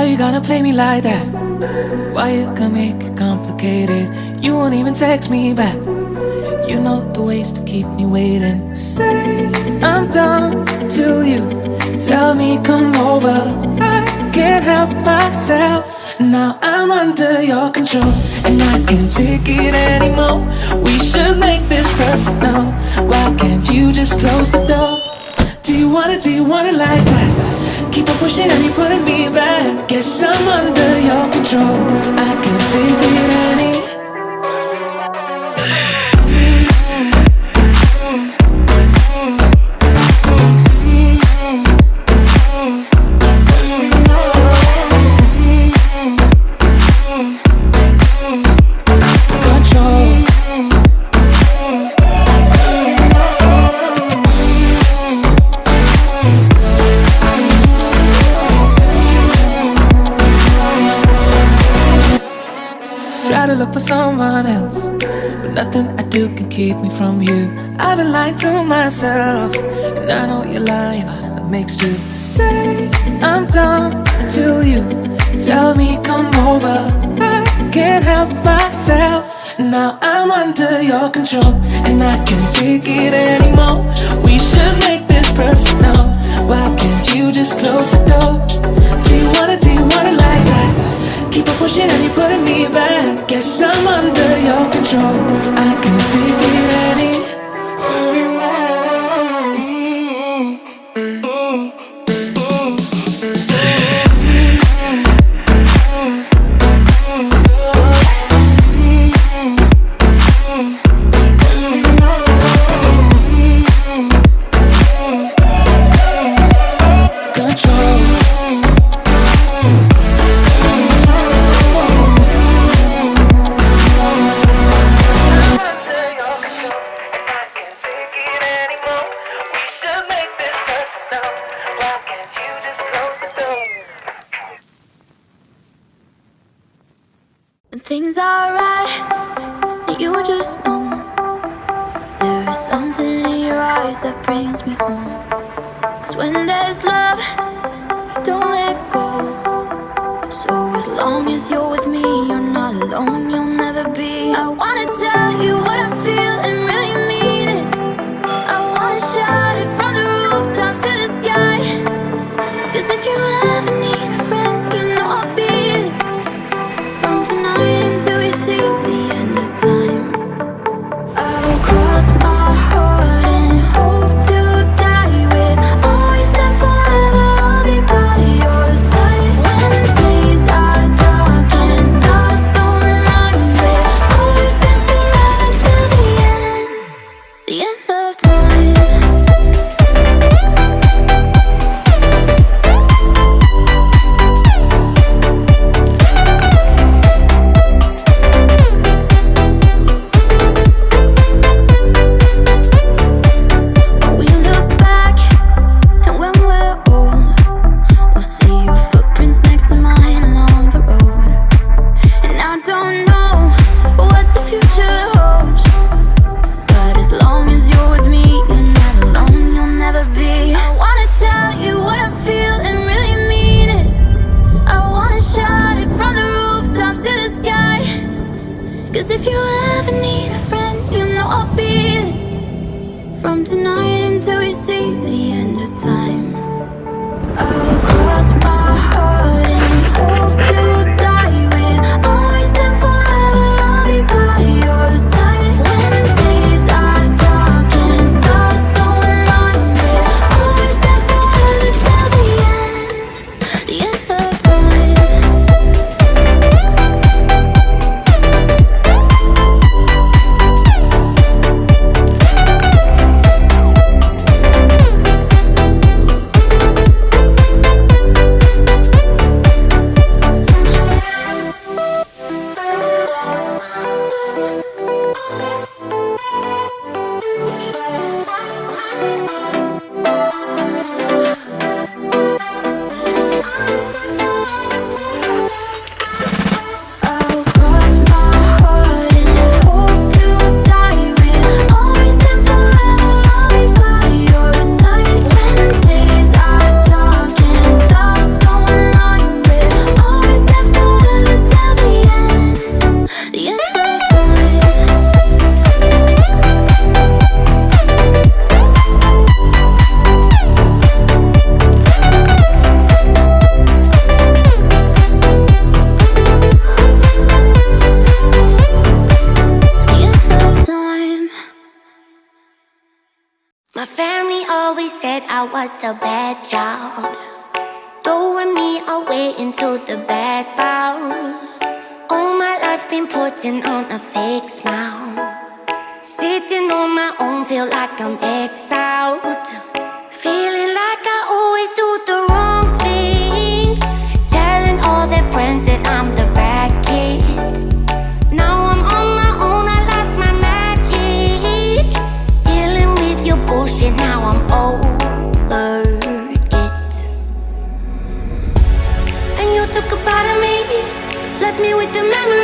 you gonna play me like that? Why you gonna make it complicated? You won't even text me back. You know the ways to keep me waiting. Say I'm done till you tell me come over. I can't help myself. Now I'm under your control, and I can't take it anymore. We should make this personal. Why can't you just close the door? Do you want it like that? Keep on pushing and you're pulling me back. Guess I'm under your control. I can't take it anymore. Try to look for someone else, but nothing I do can keep me from you. I've been lying to myself, and I know you're lying. That makes two. Say I'm done till you tell me come over. I can't help myself. Now I'm under your control, and I can't take it anymore. We should make this personal. Why can't you just close the door? Do you want it like that? Keep on pushing and you're putting me back. Guess I'm under your control. I can't take it anymore. When things are right, and you just know there is something in your eyes that brings me home. 'Cause when there's love, you don't let go. So as long as you're with me, you're not alone, you'll never be. I wanna tell you what I feel and really mean it. I wanna shout it from the rooftops to the sky. 'Cause if you ever need a friend, you know I'll be it. From tonight until we see the end of time, I'll cross my heart and hope to die with. Always and forever I'll be by your side. When days are dark and stars don't light with. Always and forever till the end. said I was the bad child, throwing me away into the bad bowl. All my life been putting on a fake smile, sitting on my own, feel like I'm exiled. Feeling like I always do the wrong things, telling all their friends that I'm the bad kid. Now I'm on my own, I lost my magic, dealing with your bullshit, now I'm over it. And you took a part of me, left me with the memory